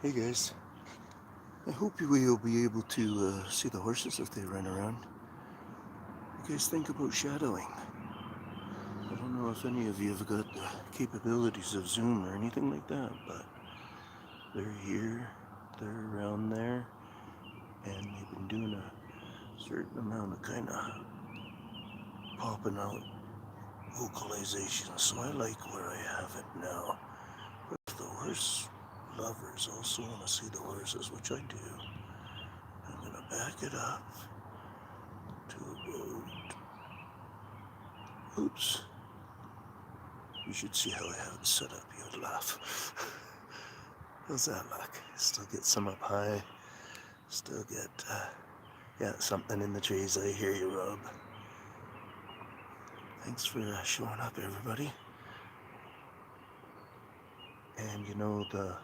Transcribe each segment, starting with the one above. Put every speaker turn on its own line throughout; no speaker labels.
Hey guys, I hope you will be able to see the horses if they run around. You guys think about shadowing. I don't know if any of you have got the capabilities of Zoom or anything like that, but they're here, they're around there, and they've been doing a certain amount of kind of popping out vocalization, so I like where I have it now. But if the horse lovers also want to see the horses, which I do, I'm going to back it up to about, oops, you should see how I have it set up, you would laugh. How's that look? Still get some up high, still get, yeah, something in the trees. I hear you, Rob. Thanks for showing up, everybody. And you know, the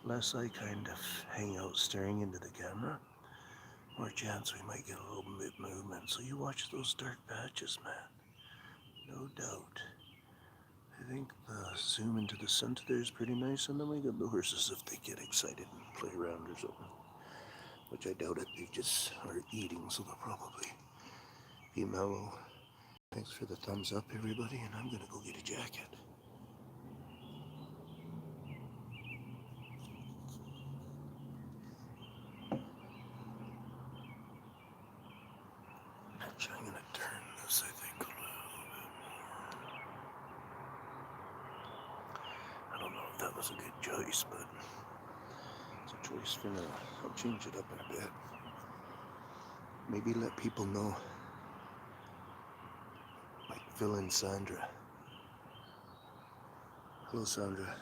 less I kind of hang out staring into the camera, more chance we might get a little bit movement. So you watch those dark patches, man. No doubt. I think the zoom into the center there is pretty nice, and then we got the horses if they get excited and play around or something. Which I doubt it, they just are eating, so they'll probably be mellow. Thanks for the thumbs up, everybody, and I'm gonna go get a jacket. Actually, I'm gonna turn this, I think, a little bit more. I don't know if that was a good choice, but it's a choice for now. I'll change it up in a bit. Maybe let people know. Like Phil and Sandra. Hello, Sandra.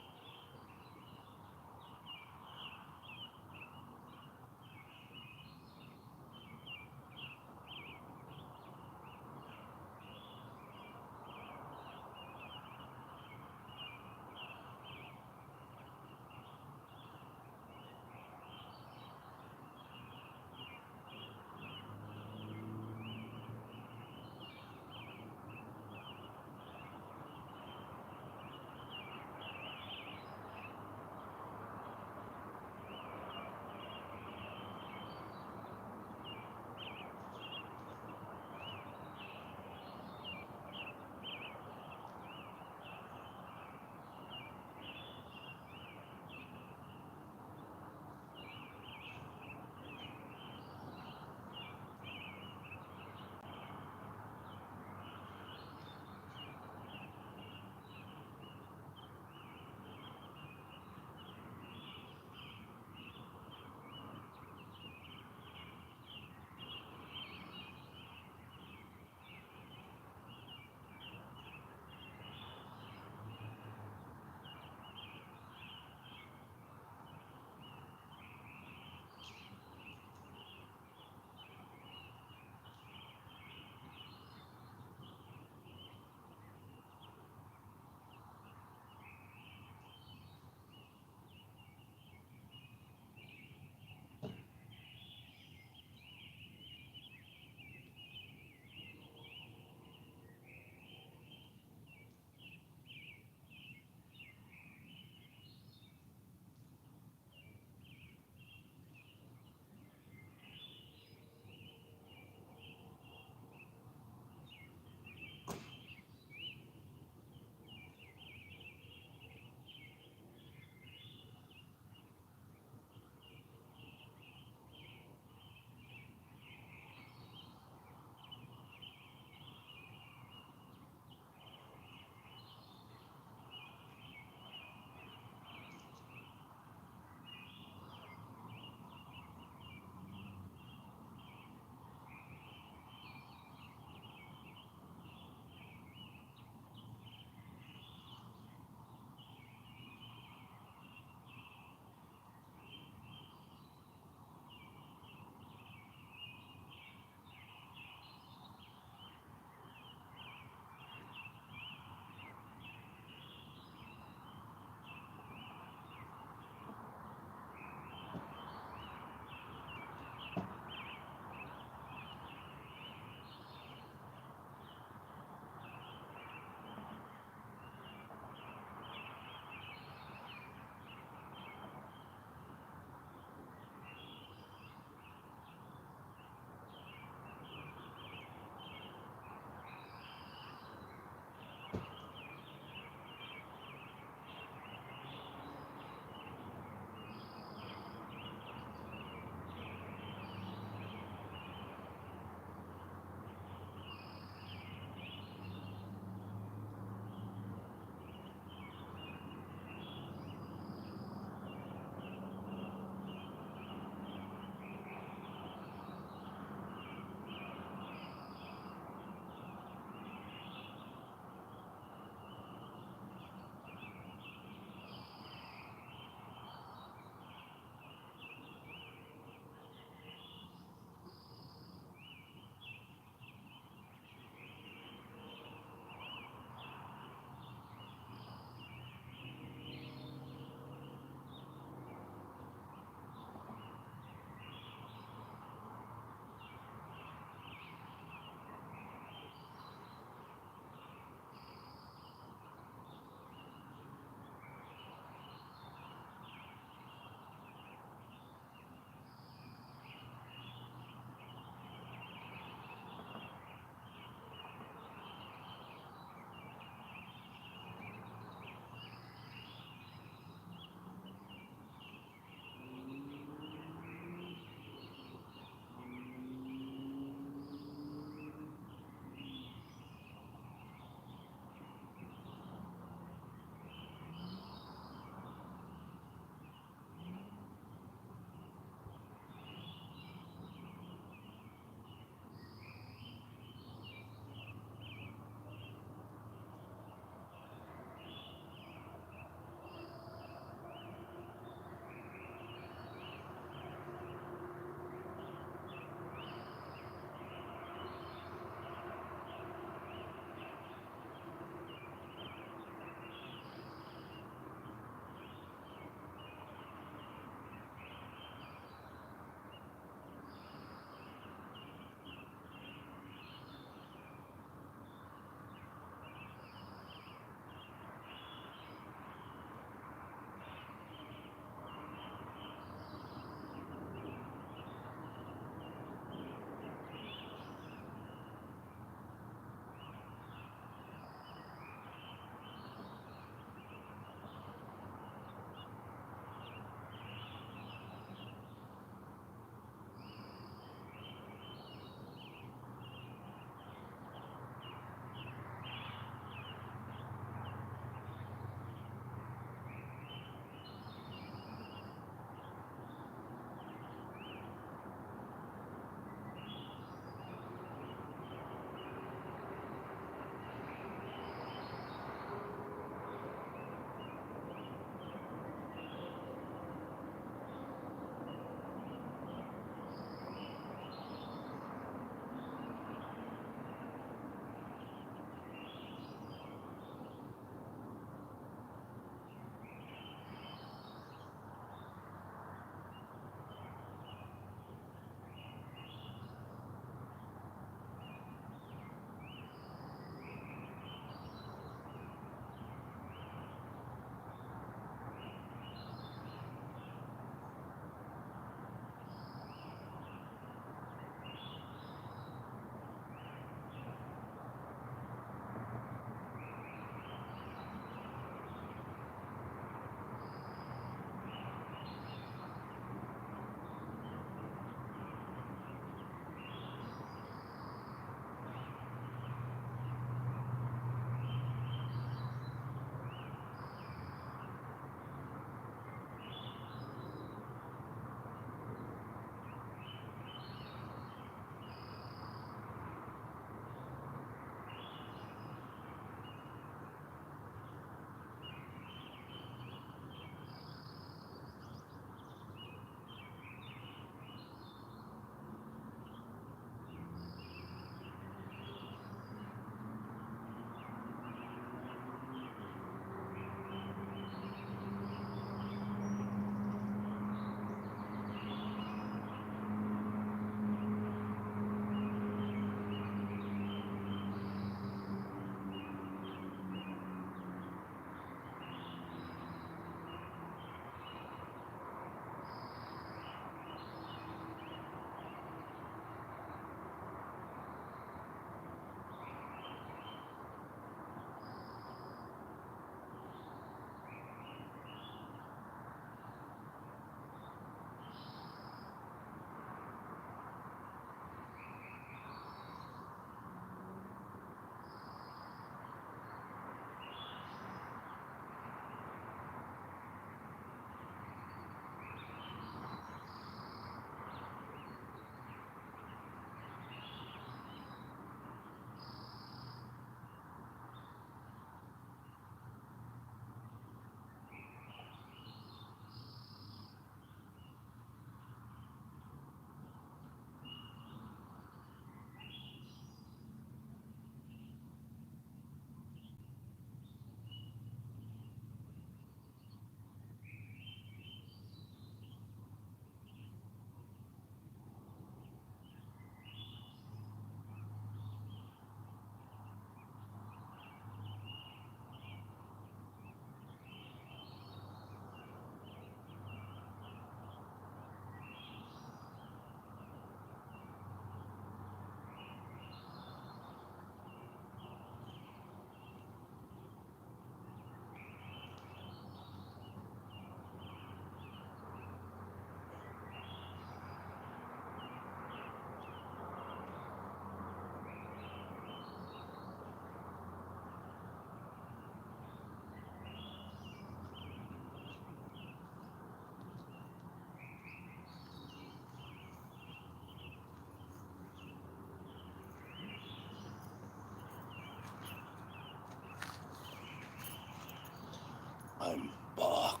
I'm back.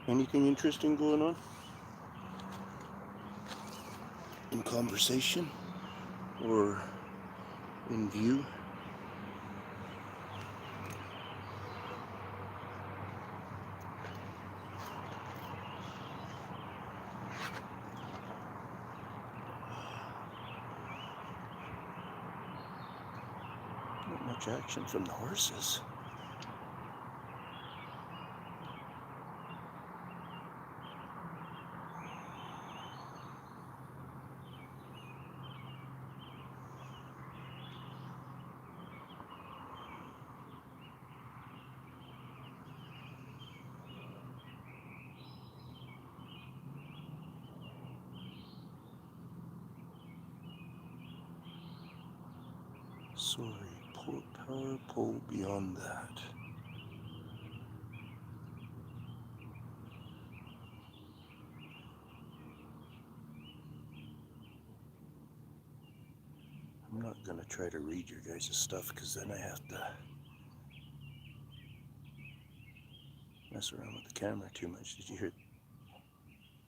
Anything interesting going on? In conversation? Or in view? Not much action from the horses. Sorry, power pole beyond that. I'm not going to try to read your guys' stuff because then I have to mess around with the camera too much. Did you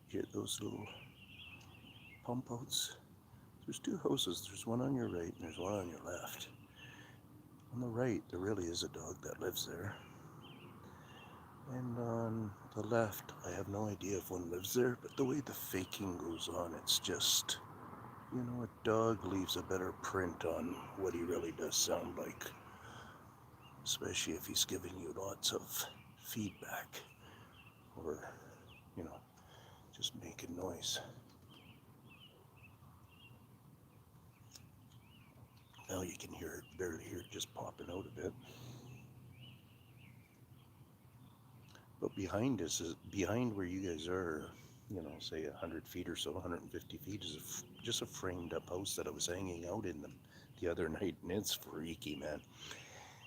hear those little pump outs? There's two houses. There's one on your right and there's one on your left. On the right, there really is a dog that lives there. And on the left, I have no idea if one lives there, but the way the faking goes on, it's just, you know, a dog leaves a better print on what he really does sound like. Especially if he's giving you lots of feedback or, you know, just making noise. Now you can barely hear it just popping out a bit. But behind where you guys are, you know, say 100 feet or so, 150 feet, is just a framed up house that I was hanging out in the other night, and it's freaky, man.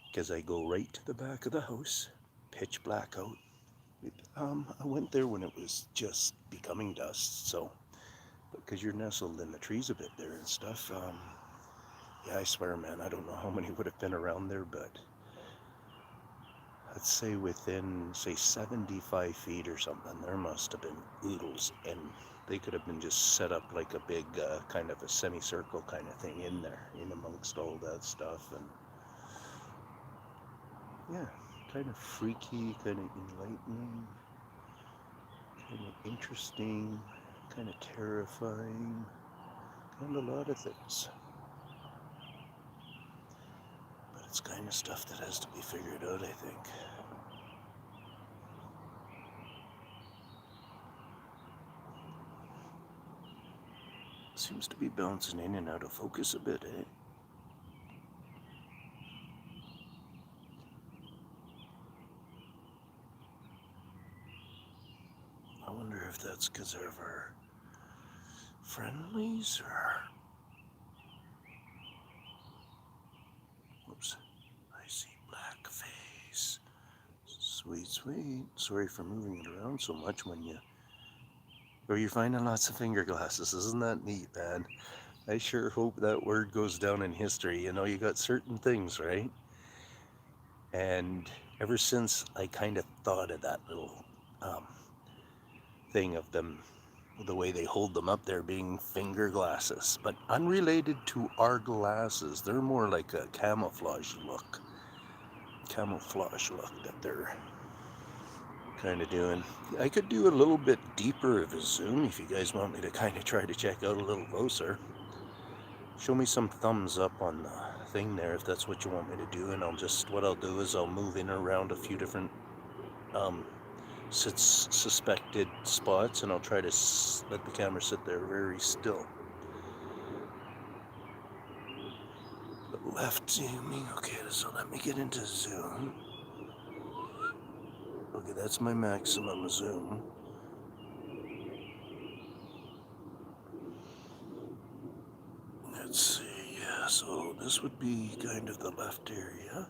Because I go right to the back of the house, pitch black out. I went there when it was just becoming dusk, so, because you're nestled in the trees a bit there and stuff. Yeah, I swear, man, I don't know how many would have been around there, but I'd say within, say, 75 feet or something, there must have been oodles, and they could have been just set up like a big kind of a semicircle kind of thing in there, in amongst all that stuff. And yeah, kind of freaky, kind of enlightening, kind of interesting, kind of terrifying, kind of a lot of things. But it's kind of stuff that has to be figured out, I think. Seems to be bouncing in and out of focus a bit, eh? I wonder if that's because of our friendlies or... Oops. I see black face. Sweet, sweet. Sorry for moving it around so much when you... Or you're finding lots of finger glasses. Isn't that neat, man? I sure hope that word goes down in history. You know, you got certain things, right? And ever since I kind of thought of that little thing of them, the way they hold them up there being finger glasses, but unrelated to our glasses. They're more like a camouflage look that they're kind of doing. I could do a little bit deeper of a zoom if you guys want me to kind of try to check out a little closer. Show me some thumbs up on the thing there if that's what you want me to do, and what I'll do is I'll move in around a few different suspected spots, and I'll try to let the camera sit there very still. But left zooming, okay, so let me get into zoom. Okay, that's my maximum zoom. Let's see, yeah, so this would be kind of the left area.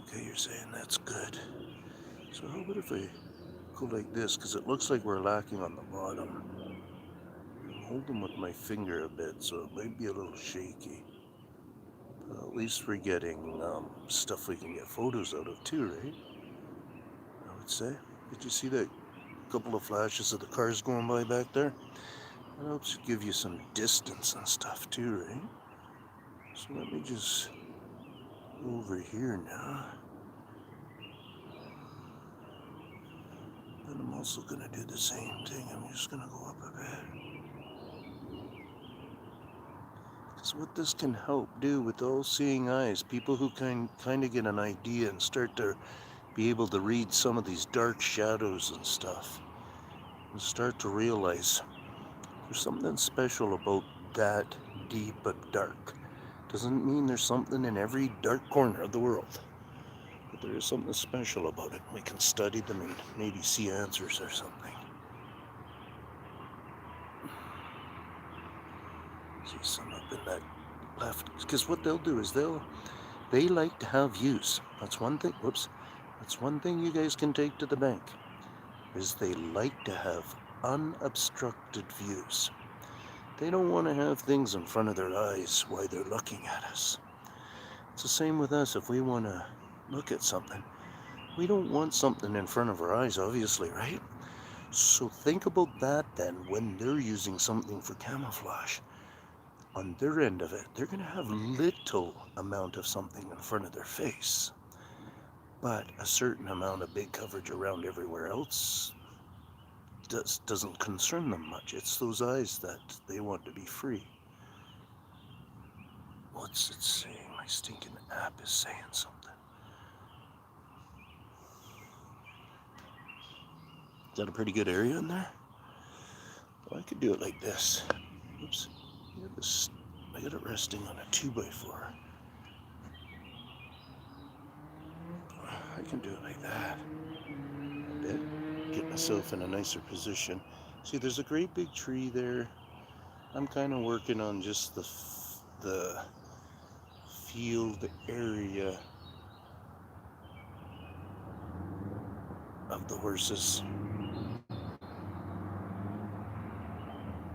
Okay, you're saying that's good. So how about if I go like this, because it looks like we're lacking on the bottom. I'm holding with my finger a bit, so it might be a little shaky. But at least we're getting stuff we can get photos out of too, right? lights, eh? Did you see that couple of flashes of the cars going by back there? That helps give you some distance and stuff too, right? So let me just go over here now. And I'm also going to do the same thing. I'm just going to go up a bit. Because what this can help do with all-seeing eyes, people who kind of get an idea and start to be able to read some of these dark shadows and stuff, and start to realize there's something special about that deep but dark. Doesn't mean there's something in every dark corner of the world, but there is something special about it. We can study them and maybe see answers or something. See some up in that left, because what they'll do is they like to have views. That's one thing. Whoops. That's one thing you guys can take to the bank, is they like to have unobstructed views. They don't want to have things in front of their eyes while they're looking at us. It's the same with us. If we want to look at something, we don't want something in front of our eyes, obviously, right? So think about that then when they're using something for camouflage. On their end of it, they're going to have little amount of something in front of their face, but a certain amount of big coverage around everywhere else doesn't concern them much. It's those eyes that they want to be free. What's it saying? My stinking app is saying something. Is that a pretty good area in there? Well, I could do it like this. Oops. I got it resting on a 2x4. I can do it like that. A bit. Get myself in a nicer position. See, there's a great big tree there. I'm kind of working on just the field area of the horses.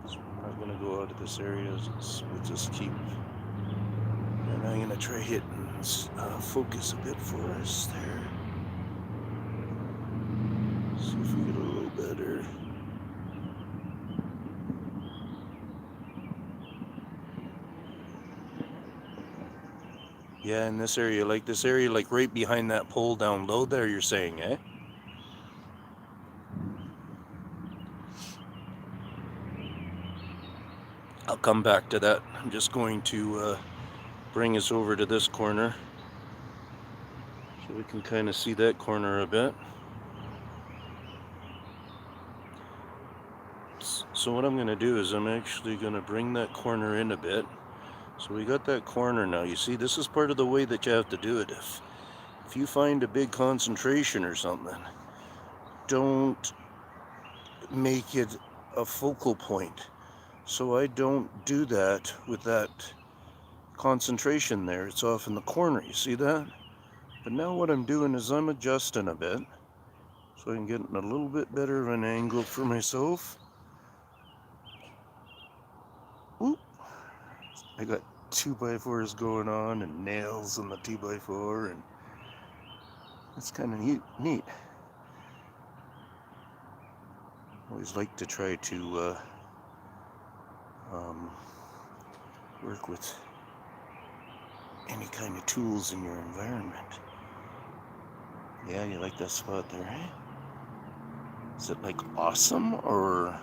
So we're not going to go out of this area. We'll just keep. And I'm going to try hitting focus a bit for us there. See if we get a little better. Yeah, in this area, like right behind that pole down low there, you're saying, eh? I'll come back to that. I'm just going to bring us over to this corner so we can kind of see that corner a bit. So what I'm going to do is I'm actually going to bring that corner in a bit. So we got that corner now. You see, this is part of the way that you have to do it. If you find a big concentration or something, don't make it a focal point. So I don't do that with that concentration there. It's off in the corner, you see that? But now what I'm doing is I'm adjusting a bit so I can get a little bit better of an angle for myself. Oop. I got 2x4s going on and nails on the 2x4, and it's kind of neat. Always like to try to work with any kind of tools in your environment. Yeah, you like that spot there, eh? Is it like awesome or?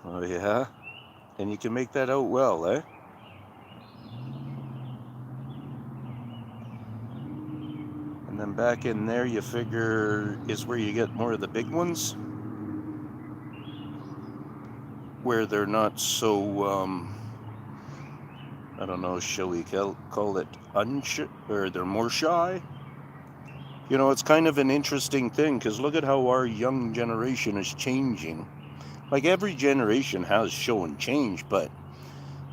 Oh yeah? And you can make that out well, eh? And then back in there you figure is where you get more of the big ones, where they're not so I don't know, shall we call it or they're more shy? You know, it's kind of an interesting thing, because look at how our young generation is changing. Like every generation has shown change, but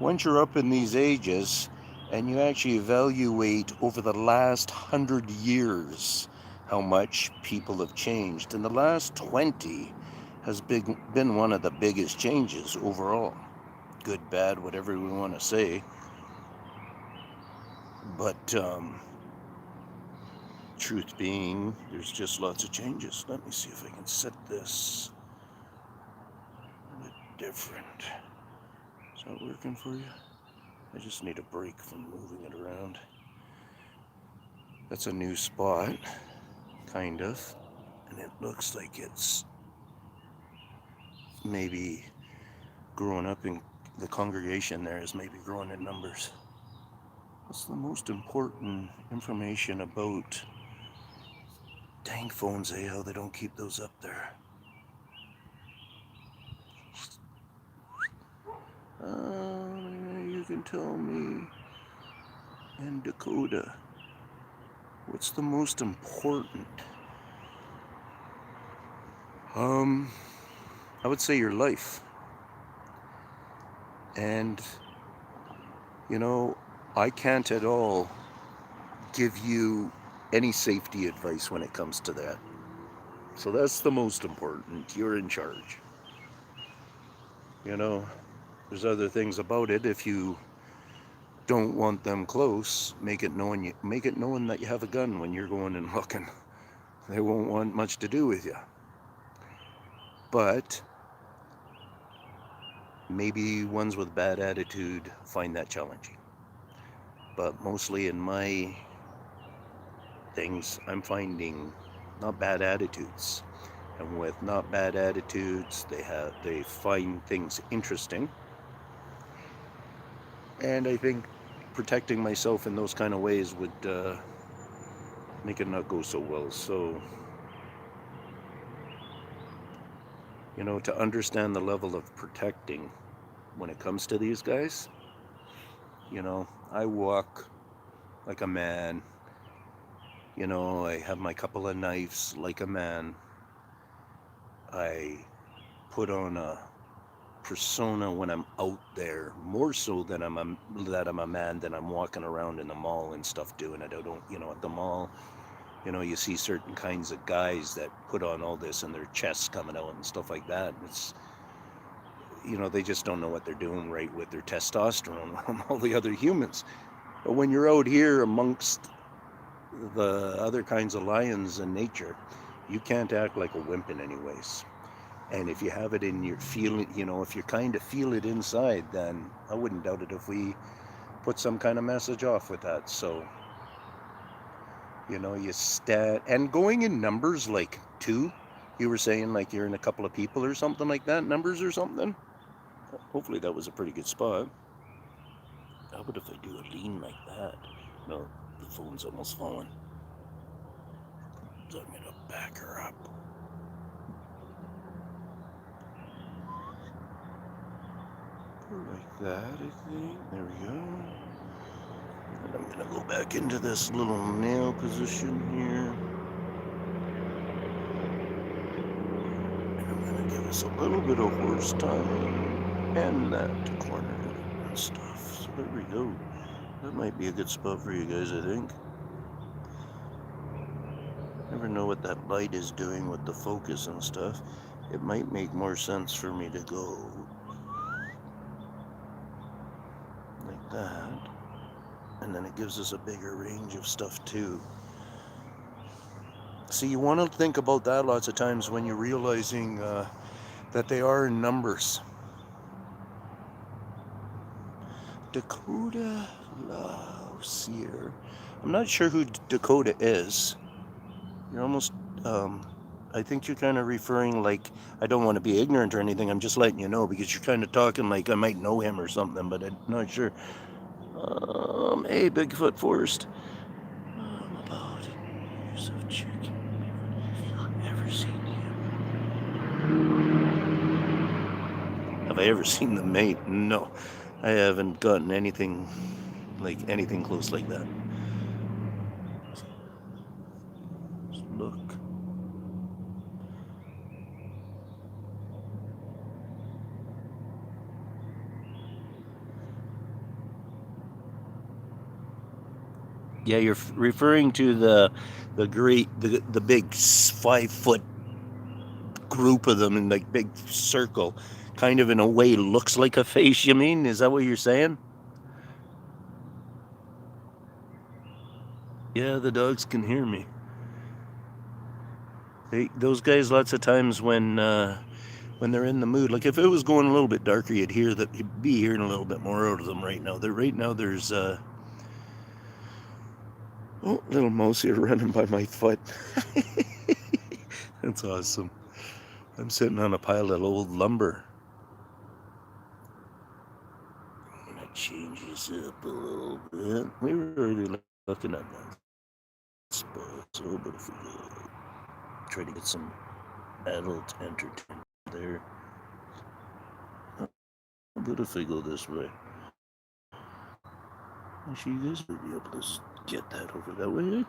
once you're up in these ages and you actually evaluate over the last 100 years how much people have changed, and the last 20 has been one of the biggest changes overall. good, bad, whatever we want to say. But truth being, there's just lots of changes. Let me see if I can set this a bit different. Is that working for you? I just need a break from moving it around. That's a new spot, kind of, and it looks like it's maybe growing up in the congregation there is maybe growing in numbers. What's the most important information about tank phones, how they don't keep those up there? You can tell me. And Dakota, what's the most important? I would say your life. And, I can't at all give you any safety advice when it comes to that. So that's the most important. You're in charge. There's other things about it. If you don't want them close, make it known that you have a gun when you're going and looking. They won't want much to do with you. But maybe ones with bad attitude find that challenging. But mostly in my things, I'm finding not bad attitudes. And with not bad attitudes, they find things interesting. And I think protecting myself in those kind of ways would make it not go so well. So, to understand the level of protecting when it comes to these guys, I walk like a man. I have my couple of knives like a man. I put on a persona when I'm out there, more so than I'm a man than I'm walking around in the mall and stuff doing it. I don't, at the mall, you see certain kinds of guys that put on all this and their chests coming out and stuff like that. It's, they just don't know what they're doing right with their testosterone from all the other humans. But when you're out here amongst the other kinds of lions in nature, you can't act like a wimp in any ways. And if you have it in your feeling, if you kind of feel it inside, then I wouldn't doubt it if we put some kind of message off with that. So, you stand, and going in numbers like 2, you were saying like you're in a couple of people or something like that, numbers or something. Hopefully that was a pretty good spot. How about if I do a lean like that? No, the phone's almost falling. So I'm going to back her up. Like that, I think. There we go. And I'm going to go back into this little nail position here. And I'm going to give us a little bit of horse time and that corner and stuff. So there we go. That might be a good spot for you guys, I think. Never know what that light is doing with the focus and stuff. It might make more sense for me to go like that. And then it gives us a bigger range of stuff too. See, you want to think about that lots of times when you're realizing that they are in numbers. Dakota Lausier. I'm not sure who Dakota is. You're almost, I think you're kind of referring like, I don't want to be ignorant or anything. I'm just letting you know because you're kind of talking like I might know him or something, but I'm not sure. Hey, Bigfoot Forest. About years of chicken. Have you ever seen him? Have I ever seen the mate? No, I haven't gotten anything close like that. Just look. Yeah, you're referring to the big 5-foot group of them in like big circle, kind of in a way looks like a face, you mean? Is that what you're saying? Yeah, the dogs can hear me. Those guys, lots of times when they're in the mood, like if it was going a little bit darker, you'd be hearing a little bit more out of them right now. There's little mouse here running by my foot. That's awesome. I'm sitting on a pile of old lumber. I'm gonna change this up a little bit. We were already looking at that spot, so but if we try to get some adult entertainment there. But if I go this way, actually, you guys would be able to get that over that way.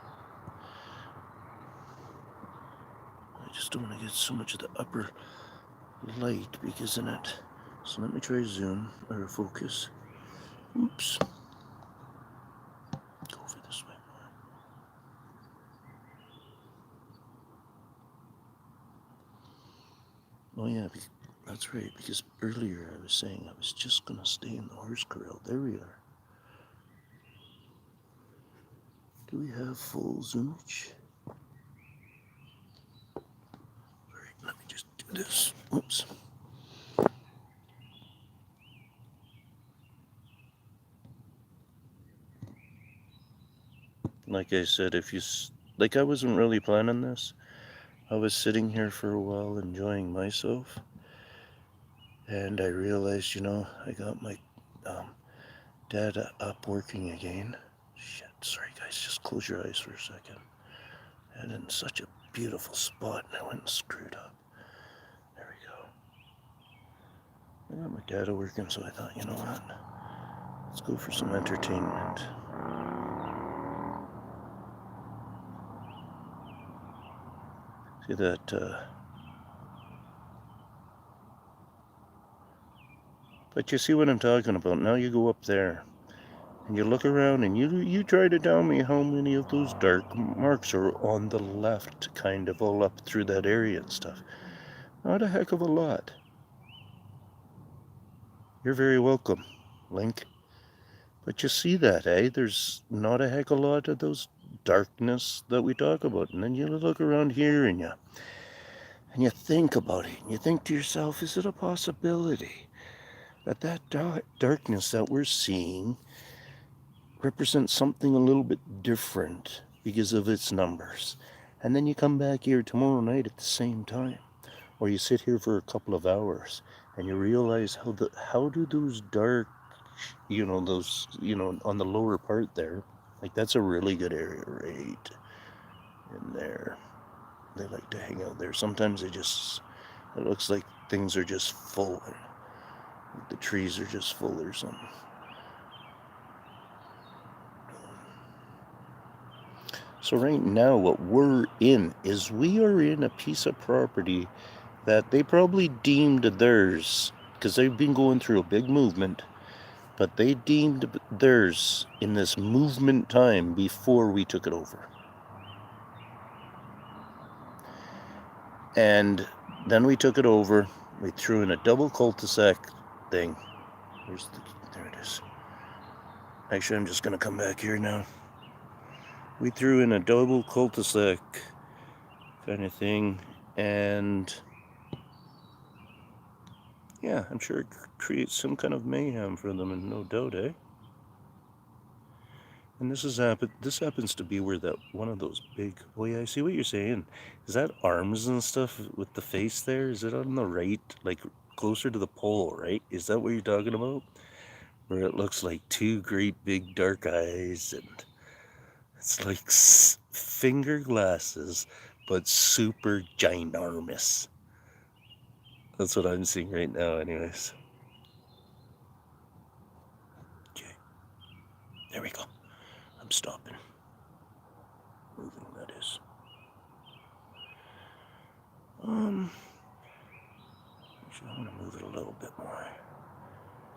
I just don't want to get so much of the upper light because in it. So let me try zoom or focus. Oops. Go over this way more. Oh yeah, that's right. Because earlier I was saying I was just gonna stay in the horse corral. There we are. Do we have full zoomage? Alright, let me just do this. Oops. Like I said, I wasn't really planning this. I was sitting here for a while enjoying myself. And I realized, I got my dad up working again. Shit, sorry guys, just close your eyes for a second. And in such a beautiful spot, and I went and screwed up. There we go. I got my dad working, so I thought, you know what? Let's go for some entertainment. See that, but you see what I'm talking about. Now you go up there, and you look around, and you try to tell me how many of those dark marks are on the left, kind of all up through that area and stuff. Not a heck of a lot. You're very welcome, Link. But you see that, eh? There's not a heck of a lot of those darkness that we talk about. And then you look around here and you think about it. And you think to yourself, is it a possibility that darkness that we're seeing represents something a little bit different because of its numbers? And then you come back here tomorrow night at the same time. Or you sit here for a couple of hours and you realize how do those dark, on the lower part there, like that's a really good area right in there. They like to hang out there. Sometimes it looks like things are just full. The trees are just full or something. So right now what we're in is we are in a piece of property that they probably deemed theirs because they've been going through a big movement, but they deemed theirs in this movement time before we took it over. And then we took it over. We threw in a double cul-de-sac thing. There it is. Actually, I'm just going to come back here now. We threw in a double cul-de-sac kind of thing, and yeah, I'm sure it creates some kind of mayhem for them, and no doubt, eh? And this happens to be where that one of those big. Oh yeah, I see what you're saying. Is that arms and stuff with the face there? Is it on the right, like closer to the pole, right? Is that what you're talking about? Where it looks like two great big dark eyes, and it's like finger glasses, but super ginormous. That's what I'm seeing right now, anyways. Okay, there we go. I'm stopping. Moving, that is. Actually, I want to move it a little bit more.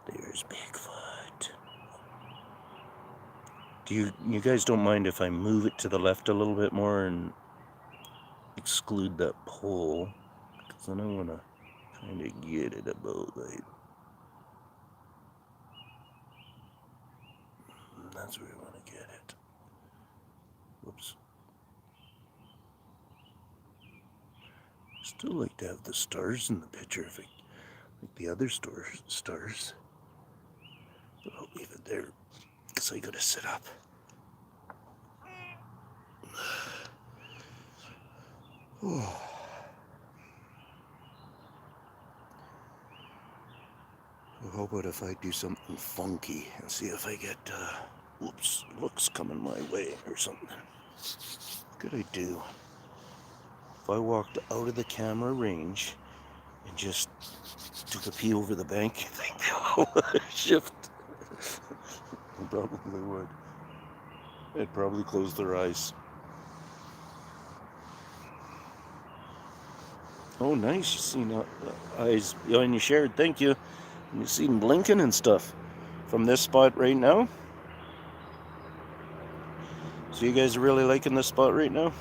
There's Bigfoot. Do you guys don't mind if I move it to the left a little bit more and exclude that pole? Because then I want to Trying to get it about like. That's where we want to get it. Whoops. Still like to have the stars in the picture, if like the other stars. But I'll leave it there because I gotta sit up. Oh. Well, how about if I do something funky and see if I get, whoops, looks coming my way or something. What could I do? If I walked out of the camera range and just took a pee over the bank, you think they'll shift? They probably would. They'd probably close their eyes. Oh, nice. You seen eyes and you shared. Thank you. And you seen blinking and stuff from this spot right now. So you guys are really liking this spot right now?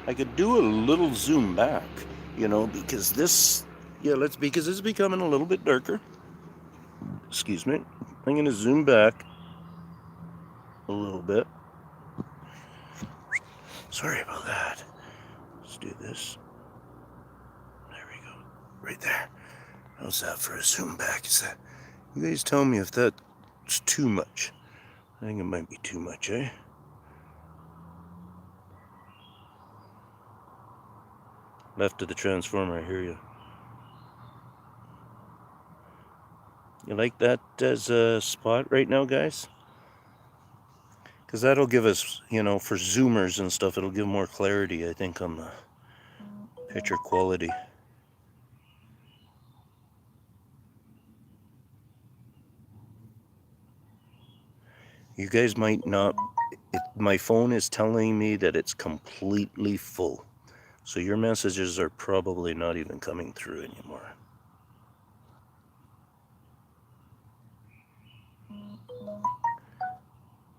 I could do a little zoom back, because this, because it's becoming a little bit darker. Excuse me. I'm going to zoom back a little bit. Sorry about that. Let's do this. There we go. Right there. How's that for a zoom back? You guys tell me if that's too much. I think it might be too much, eh? Left of the transformer, I hear you. You like that as a spot right now, guys? Because that'll give us, for zoomers and stuff, it'll give more clarity, I think, on the picture quality. You guys might not, my phone is telling me that it's completely full. So your messages are probably not even coming through anymore.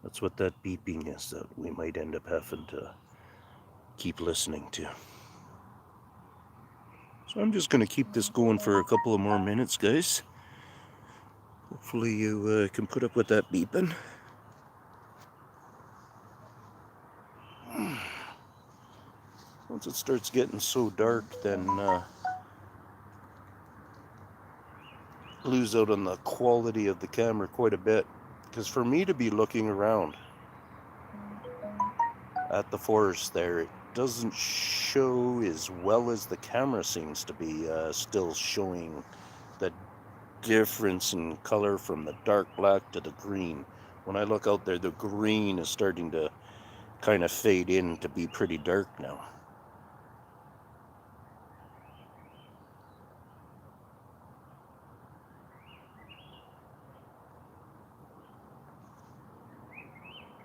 That's what that beeping is that we might end up having to keep listening to. So I'm just going to keep this going for a couple of more minutes, guys. Hopefully you can put up with that beeping. Once it starts getting so dark, then lose out on the quality of the camera quite a bit. Because for me to be looking around at the forest there, it doesn't show as well as the camera seems to be still showing the difference in color from the dark black to the green. When I look out there, the green is starting to kind of fade in to be pretty dark now.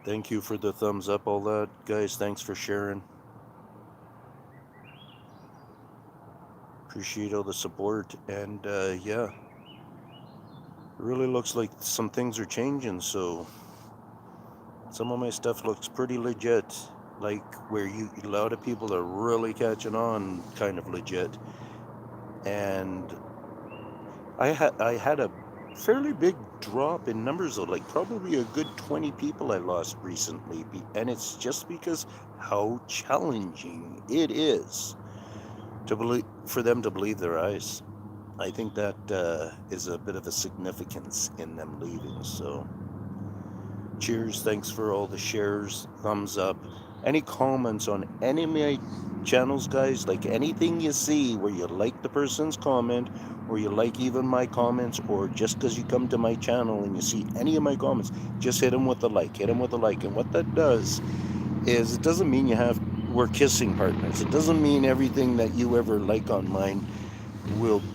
Thank you for the thumbs up, all that. Guys, thanks for sharing. Appreciate all the support. And yeah, it really looks like some things are changing. So some of my stuff looks pretty legit. Like where a lot of people are really catching on, kind of legit. And I had a fairly big drop in numbers though, like probably a good 20 people I lost recently, and it's just because how challenging it is for them to believe their eyes. I think that is a bit of a significance in them leaving. So cheers, thanks for all the shares, thumbs up, any comments on any of my channels, guys. Like anything you see where you like the person's comment, or you like even my comments, or just because you come to my channel and you see any of my comments, just hit them with a like, and what that does is, it doesn't mean we're kissing partners. It doesn't mean everything that you ever like on mine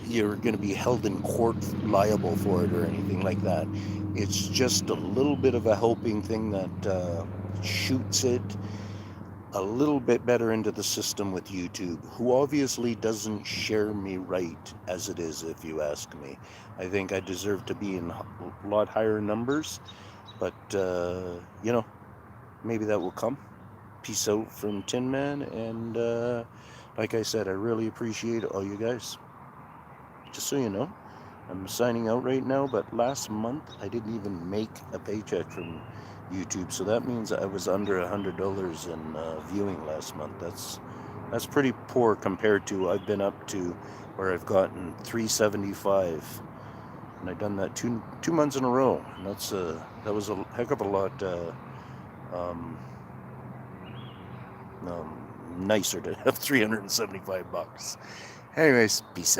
you're going to be held in court liable for it or anything like that. It's just a little bit of a helping thing that shoots it a little bit better into the system with YouTube, who obviously doesn't share me right as it is, if you ask me. I think I deserve to be in a lot higher numbers, but maybe that will come. peace out from Tin Man, and like I said, I really appreciate all you guys. Just so you know, I'm signing out right now, but last month I didn't even make a paycheck from YouTube, so that means I was under $100 in viewing last month. That's pretty poor compared to I've been up to where I've gotten 375, and I've done that two months in a row, and that was a heck of a lot um, nicer to have $375. Anyways, peace out.